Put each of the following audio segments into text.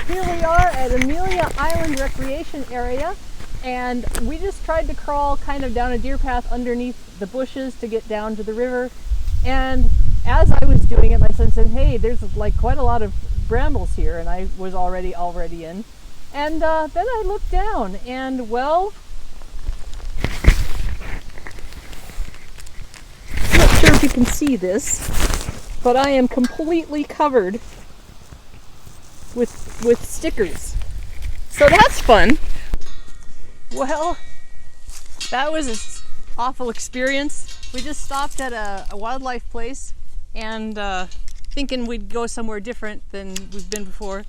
Here we are at Amelia Island Recreation Area, and we just tried to crawl kind of down a deer path underneath the bushes to get down to the river. And as I was doing it, my son said, "Hey, there's like quite a lot of brambles here," and I was already in. And then I looked down, and well, I'm not sure if you can see this, but I am completely covered with stickers. So that's fun. Well, that was an awful experience. We just stopped at a wildlife place and thinking we'd go somewhere different than we've been before.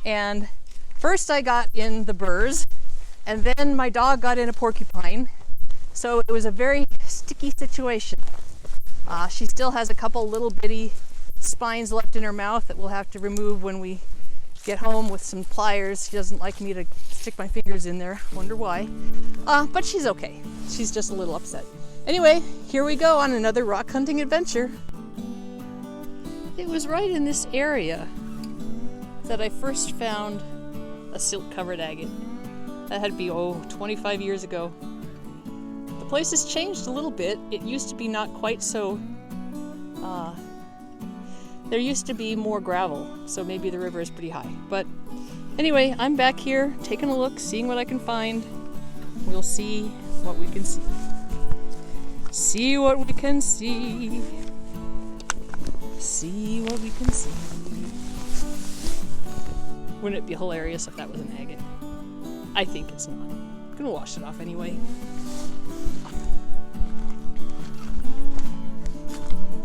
And first I got in the burrs, and then my dog got in a porcupine. So it was a very sticky situation. She still has a couple little bitty spines left in her mouth that we'll have to remove when we get home with some pliers. She doesn't like me to stick my fingers in there. Wonder why. But she's okay. She's just a little upset. Anyway, here we go on another rock hunting adventure. It was right in this area that I first found a silt-covered agate. That had to be, 25 years ago. The place has changed a little bit. It used to be not quite so, there used to be more gravel, so maybe the river is pretty high. But anyway, I'm back here taking a look, seeing what I can find. We'll see what we can see. See what we can see. See what we can see. Wouldn't it be hilarious if that was an agate? I think it's not. I'm gonna wash it off anyway.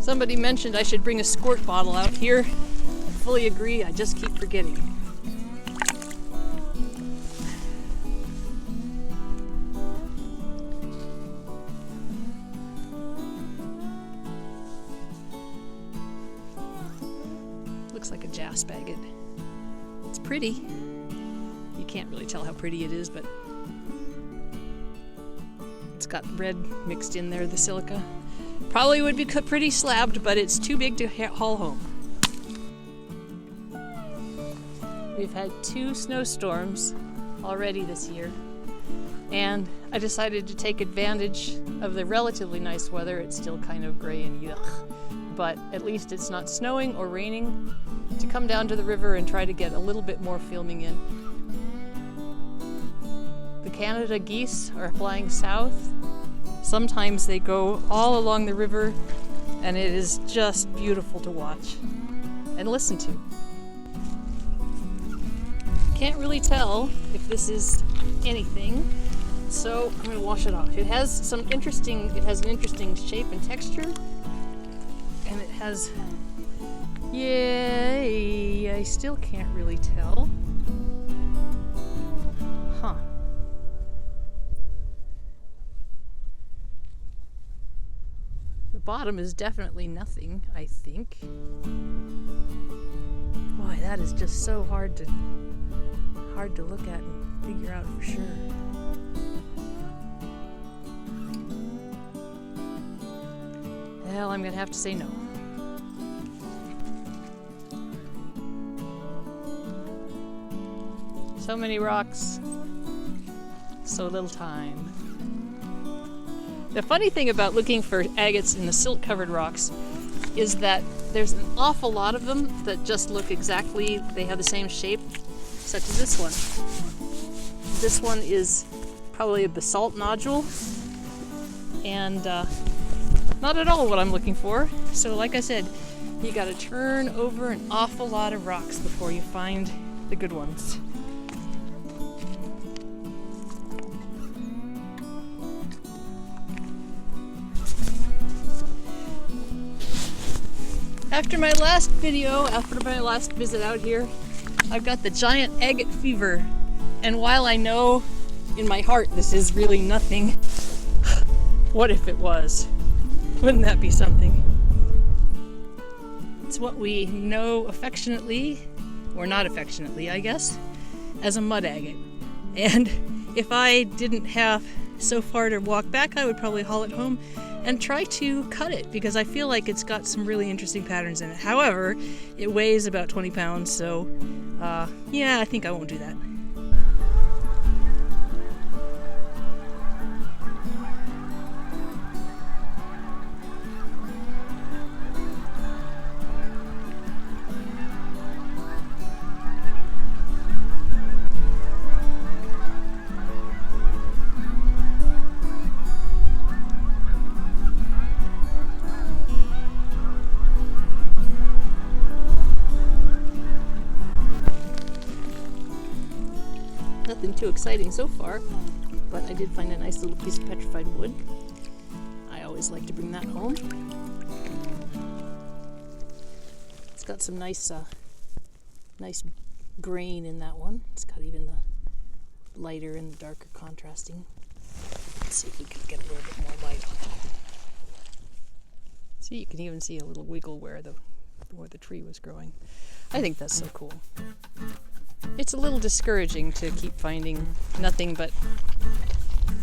Somebody mentioned I should bring a squirt bottle out here. I fully agree, I just keep forgetting. Looks like a jasper agate. It's pretty. You can't really tell how pretty it is, but it's got red mixed in there, the silica. Probably would be pretty slabbed, but it's too big to haul home. We've had 2 snowstorms already this year, and I decided to take advantage of the relatively nice weather. It's still kind of gray and yuck, but at least it's not snowing or raining, to come down to the river and try to get a little bit more filming in. The Canada geese are flying south. Sometimes they go all along the river, and it is just beautiful to watch and listen to. Can't really tell if this is anything, so I'm going to wash it off. It has an interesting shape and texture, and it has, yay, I still can't really tell. Huh. The bottom is definitely nothing, I think. Boy, that is just so hard to look at and figure out for sure. Well, I'm gonna have to say no. So many rocks, so little time. The funny thing about looking for agates in the silt-covered rocks is that there's an awful lot of them that just look exactly, they have the same shape, such as this one. This one is probably a basalt nodule, and not at all what I'm looking for. So like I said, you gotta turn over an awful lot of rocks before you find the good ones. After my last visit out here, I've got the giant agate fever. And while I know in my heart this is really nothing, what if it was? Wouldn't that be something? It's what we know affectionately, or not affectionately, I guess, as a mud agate. And if I didn't have so far to walk back, I would probably haul it home and try to cut it because I feel like it's got some really interesting patterns in it. However, it weighs about 20 pounds, so yeah, I think I won't do that. Nothing too exciting so far, but I did find a nice little piece of petrified wood. I always like to bring that home. It's got some nice grain in that one. It's got even the lighter and the darker contrasting. Let's see if we can get a little bit more light on it. See, you can even see a little wiggle where the tree was growing. I think that's so cool. It's a little discouraging to keep finding nothing but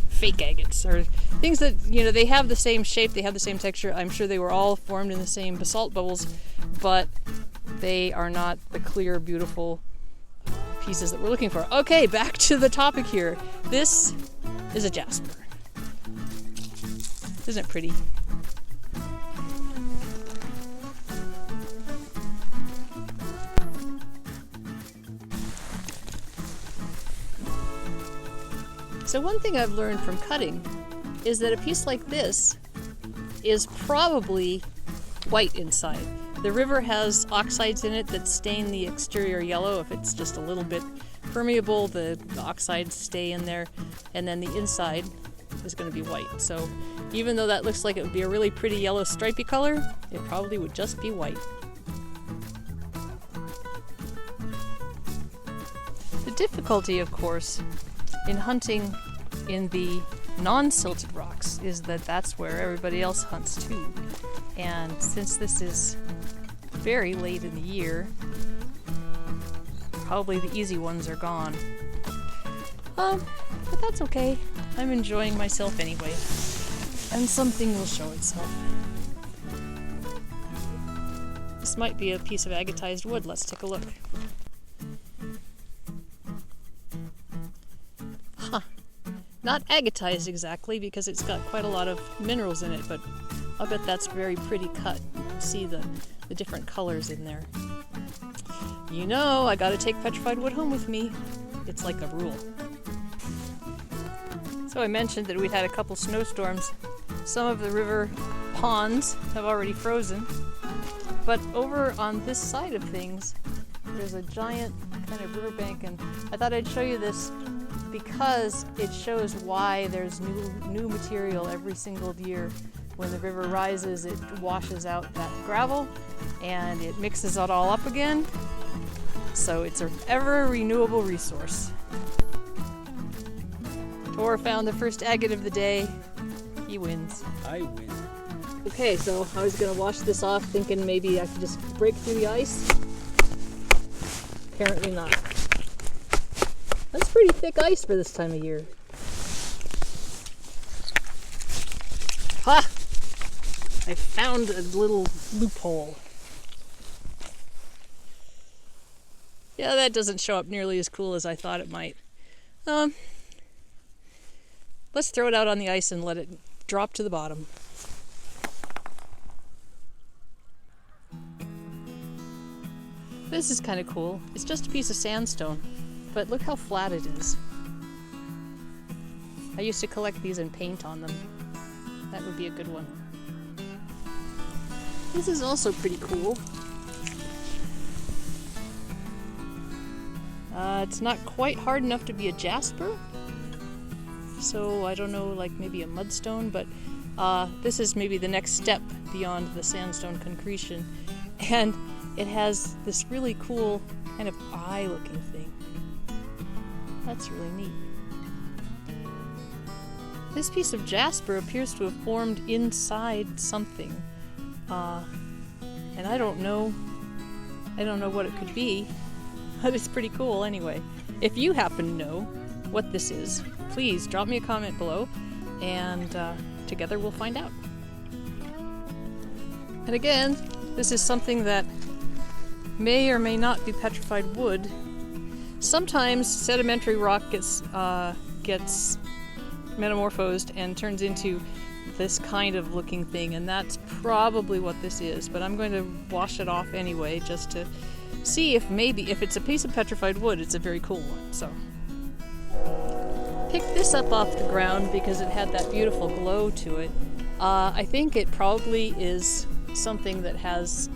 fake agates, or things that, you know, they have the same shape, they have the same texture. I'm sure they were all formed in the same basalt bubbles, but they are not the clear, beautiful pieces that we're looking for. Okay, back to the topic here. This is a jasper. Isn't it pretty? So one thing I've learned from cutting is that a piece like this is probably white inside. The river has oxides in it that stain the exterior yellow. If it's just a little bit permeable, the oxides stay in there, and then the inside is going to be white. So even though that looks like it would be a really pretty yellow stripy color, it probably would just be white. The difficulty, of course, in hunting in the non-silted rocks is that that's where everybody else hunts too. And since this is very late in the year, probably the easy ones are gone. But that's okay. I'm enjoying myself anyway. And something will show itself. This might be a piece of agatized wood. Let's take a look. Not agatized exactly, because it's got quite a lot of minerals in it, but I'll bet that's very pretty cut. You can see the different colors in there. You know, I gotta take petrified wood home with me. It's like a rule. So I mentioned that we'd had a couple snowstorms. Some of the river ponds have already frozen, but over on this side of things, there's a giant kind of riverbank, and I thought I'd show you this because it shows why there's new material every single year. When the river rises, it washes out that gravel and it mixes it all up again. So it's an ever renewable resource. Tor found the first agate of the day. He wins. I win. Okay, so I was gonna wash this off thinking maybe I could just break through the ice. Apparently not. That's pretty thick ice for this time of year. Ha! I found a little loophole. Yeah, that doesn't show up nearly as cool as I thought it might. Let's throw it out on the ice and let it drop to the bottom. This is kind of cool. It's just a piece of sandstone, but look how flat it is. I used to collect these and paint on them. That would be a good one. This is also pretty cool. It's not quite hard enough to be a jasper, so I don't know, like maybe a mudstone, but this is maybe the next step beyond the sandstone concretion, and it has this really cool kind of eye-looking thing. That's really neat. This piece of jasper appears to have formed inside something, and I don't know what it could be, but it's pretty cool anyway. If you happen to know what this is, please drop me a comment below, and together we'll find out. And again, this is something that may or may not be petrified wood. Sometimes sedimentary rock gets metamorphosed and turns into this kind of looking thing, and that's probably what this is, but I'm going to wash it off anyway just to see if it's a piece of petrified wood, it's a very cool one. So picked this up off the ground because it had that beautiful glow to it. I think it probably is something that has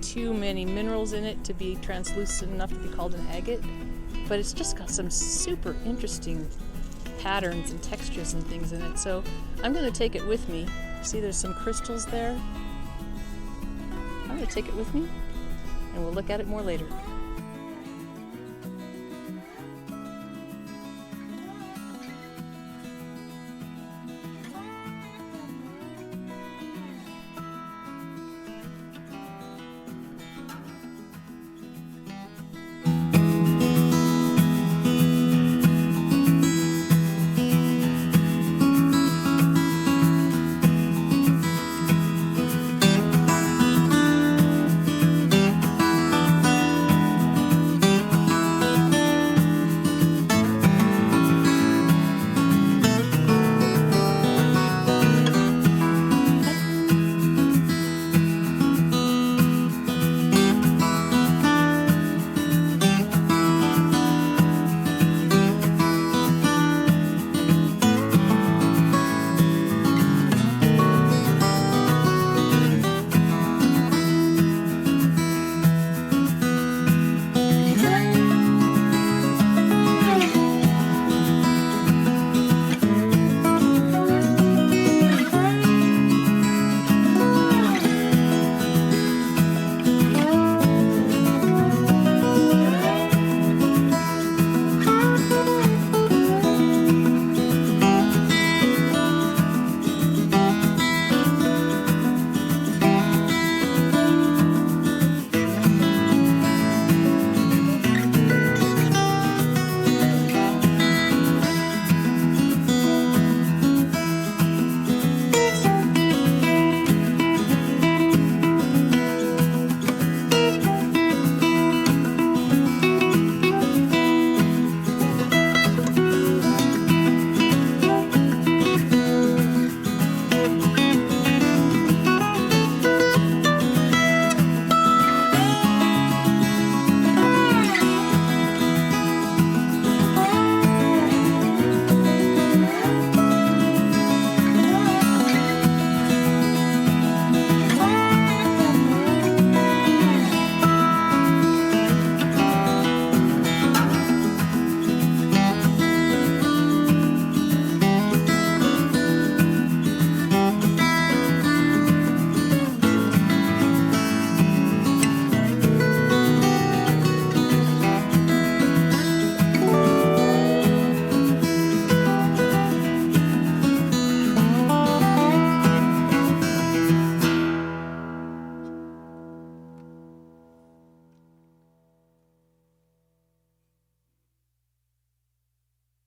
too many minerals in it to be translucent enough to be called an agate, but it's just got some super interesting patterns and textures and things in it, so I'm going to take it with me. See, there's some crystals there. I'm going to take it with me and we'll look at it more later.